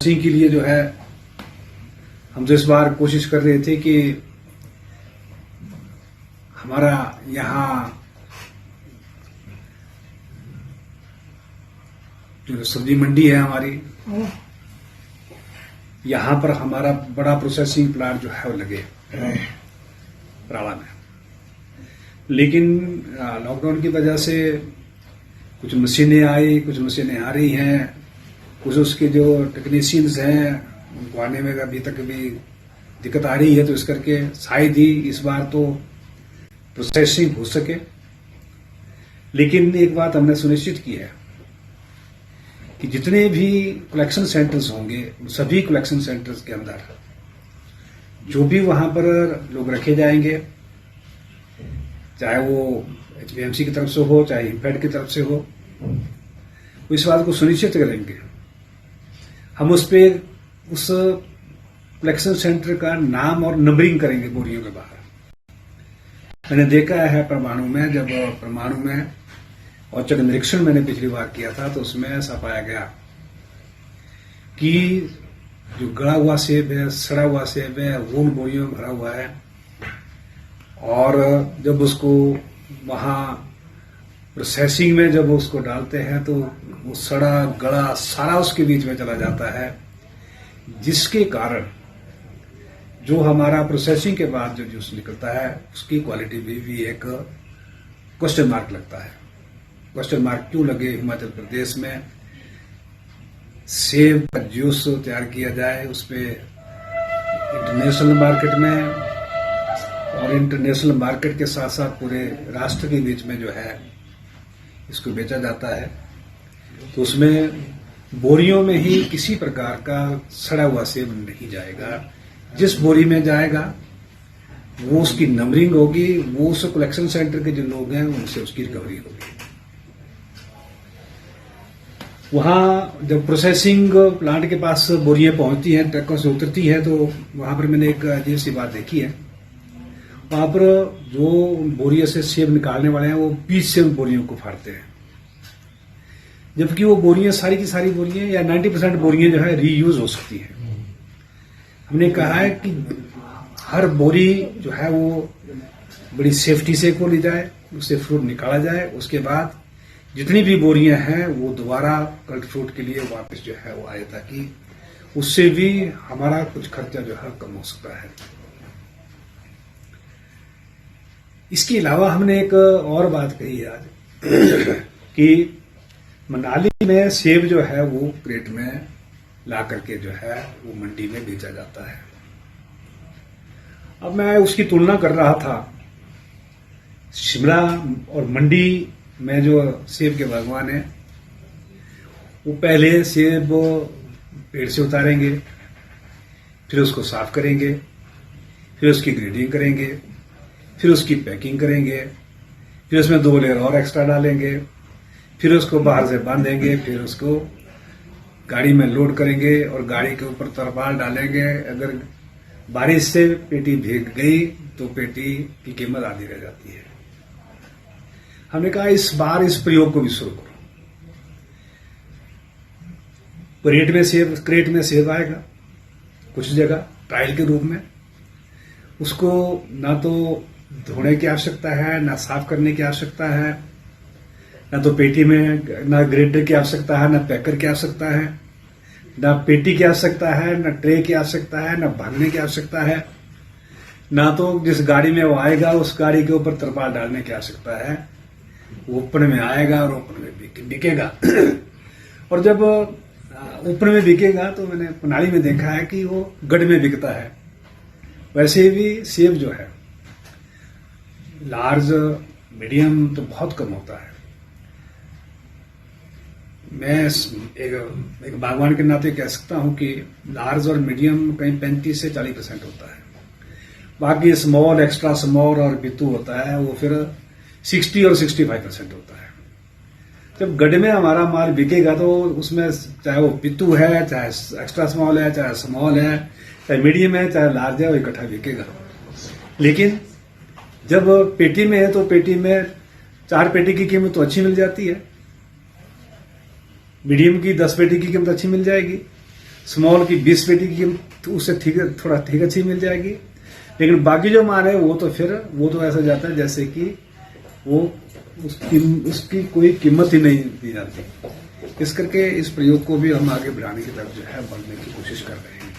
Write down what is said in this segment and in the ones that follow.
के लिए जो है हम तो इस बार कोशिश कर रहे थे कि हमारा यहाँ जो सब्जी मंडी है हमारी, यहाँ पर हमारा बड़ा प्रोसेसिंग प्लांट जो है वो लगे पराला में। लेकिन लॉकडाउन की वजह से कुछ मशीनें आई, कुछ मशीनें आ रही हैं, कुछ उसके जो टेक्नीशियंस हैं उनको आने में अभी तक भी दिक्कत आ रही है। तो इस करके शायद ही इस बार तो प्रोसेसिंग हो सके। लेकिन एक बात हमने सुनिश्चित की है कि जितने भी कलेक्शन सेंटर्स होंगे, सभी कलेक्शन सेंटर्स के अंदर जो भी वहां पर लोग रखे जाएंगे, चाहे वो एचपीएमसी की तरफ से हो, चाहे इम्पैड की तरफ से हो, वो इस बात को सुनिश्चित करेंगे। हम उस पे उस कलेक्शन सेंटर का नाम और नंबरिंग करेंगे बोरियों के बाहर। मैंने देखा है परमाणु में, जब परमाणु में औचक निरीक्षण मैंने पिछली बार किया था तो उसमें ऐसा पाया गया कि जो गड़ा हुआ सेब है, सड़ा हुआ सेब है, वो उन बोरियों में भरा हुआ है। और जब उसको वहां प्रोसेसिंग में जब उसको डालते हैं तो वो सड़ा गड़ा सारा उसके बीच में चला जाता है, जिसके कारण जो हमारा प्रोसेसिंग के बाद जो जूस निकलता है उसकी क्वालिटी भी एक क्वेश्चन मार्क लगता है। क्वेश्चन मार्क क्यों लगे? हिमाचल प्रदेश में सेब का जूस तैयार किया जाए, उस पर इंटरनेशनल मार्केट में और इंटरनेशनल मार्केट के साथ साथ पूरे राष्ट्र के बीच में जो है इसको बेचा जाता है, तो उसमें बोरियों में ही किसी प्रकार का सड़ा हुआ सेब नहीं जाएगा। जिस बोरी में जाएगा वो उसकी नंबरिंग होगी, वो उस कलेक्शन सेंटर के जो लोग हैं उनसे उसकी रिकवरी होगी। वहां जब प्रोसेसिंग प्लांट के पास बोरियां पहुंचती हैं, ट्रकों से उतरती है, तो वहां पर मैंने एक अजीब सी बात देखी है। वहां पर जो बोरियों से सेब निकालने वाले हैं वो बीच से उन बोरियों को फाड़ते हैं, जबकि वो बोरियां सारी की सारी बोरियां या 90% बोरियां जो है रीयूज हो सकती हैं। हमने कहा है कि हर बोरी जो है वो बड़ी सेफ्टी से खोली जाए, उससे फ्रूट निकाला जाए, उसके बाद जितनी भी बोरियां हैं वो दोबारा कल्ट फ्रूट के लिए वापस जो है वो आए, ताकि उससे भी हमारा कुछ खर्चा जो है कम हो सकता है। इसके अलावा हमने एक और बात कही है आज कि मनाली में सेब जो है वो क्रेट में ला करके जो है वो मंडी में बेचा जाता है। अब मैं उसकी तुलना कर रहा था शिमला और मंडी में जो सेब के बागवान है, वो पहले सेब पेड़ से उतारेंगे, फिर उसको साफ करेंगे, फिर उसकी ग्रेडिंग करेंगे, फिर उसकी पैकिंग करेंगे, फिर उसमें 2 लेयर और एक्स्ट्रा डालेंगे, फिर उसको बाहर से बांधेंगे, फिर उसको गाड़ी में लोड करेंगे और गाड़ी के ऊपर तरपाल डालेंगे। अगर बारिश से पेटी भीग गई तो पेटी की कीमत आधी रह जाती है। हमने कहा इस बार इस प्रयोग को भी शुरू करो। क्रेट में सेब आएगा कुछ जगह ट्रायल के रूप में, उसको ना तो धोने की आवश्यकता है, ना साफ करने की आवश्यकता है, ना तो पेटी में ना ग्रेडर की आवश्यकता है, ना पैकर की आवश्यकता है, ना पेटी की आवश्यकता है, ना ट्रे की आवश्यकता है, ना भरने की आवश्यकता है, ना तो जिस गाड़ी में वो आएगा उस गाड़ी के ऊपर तरपाल डालने की आवश्यकता है। वो ओपन में आएगा और ओपन में बिकेगा। और जब ओपन में बिकेगा तो मैंने मनाली में देखा है कि वो गढ़ में बिकता है। वैसे भी सेब जो है लार्ज मीडियम तो बहुत कम होता है। मैं एक बागवान के नाते कह सकता हूं कि लार्ज और मीडियम कहीं 35 से 40% होता है। बाकी स्मॉल, एक्स्ट्रा स्मॉल और बितू होता है, वो फिर 60 और 65% होता है। जब गड्ढे में हमारा माल बिकेगा तो उसमें चाहे वो बितू है, चाहे एक्स्ट्रा स्मॉल है, चाहे स्मॉल है, चाहे मीडियम है, चाहे लार्ज है, वो इकट्ठा बिकेगा। लेकिन जब पेटी में है तो पेटी में 4 पेटी की कीमत तो अच्छी मिल जाती है, मीडियम की 10 पेटी की कीमत अच्छी मिल जाएगी, स्मॉल की 20 पेटी की कीमत तो उससे थोड़ा ठीक अच्छी मिल जाएगी, लेकिन बाकी जो माल है वो तो ऐसा जाता है जैसे कि वो उसकी कोई कीमत ही नहीं दी जाती। इस करके इस प्रयोग को भी हम आगे बढ़ाने की तरफ जो है बढ़ने की कोशिश कर रहे हैं।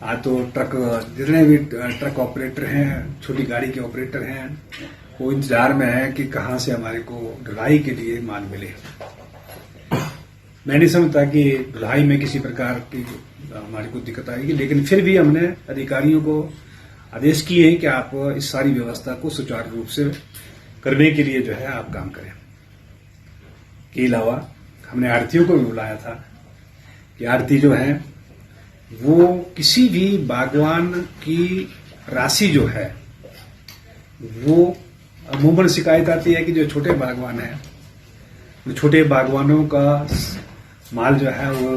आज तो जितने भी ट्रक ऑपरेटर हैं, छोटी गाड़ी के ऑपरेटर हैं, वो इंतजार में है कि कहां से हमारे को ढुलाई के लिए माल मिले। मैं नहीं समझता कि ढुलाई में किसी प्रकार की हमारी को दिक्कत आएगी, लेकिन फिर भी हमने अधिकारियों को आदेश किए हैं कि आप इस सारी व्यवस्था को सुचारू रूप से करने के लिए जो है आप काम करें। के अलावा हमने आढ़तियों को भी बुलाया था कि आढ़ती जो है वो किसी भी बागवान की राशि जो है वो अमूमन शिकायत आती है कि जो छोटे बागवान हैं, छोटे बागवानों का माल जो है वो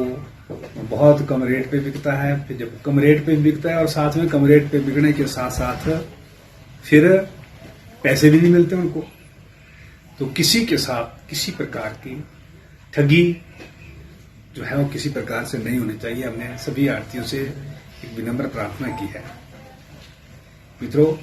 बहुत कम रेट पे बिकता है। फिर जब कम रेट पे बिकता है और साथ में कम रेट पे बिकने के साथ साथ फिर पैसे भी नहीं मिलते उनको, तो किसी के साथ किसी प्रकार की ठगी जो है वो किसी प्रकार से नहीं होनी चाहिए। हमने सभी आढ़तियों से एक विनम्र प्रार्थना की है। मित्रों,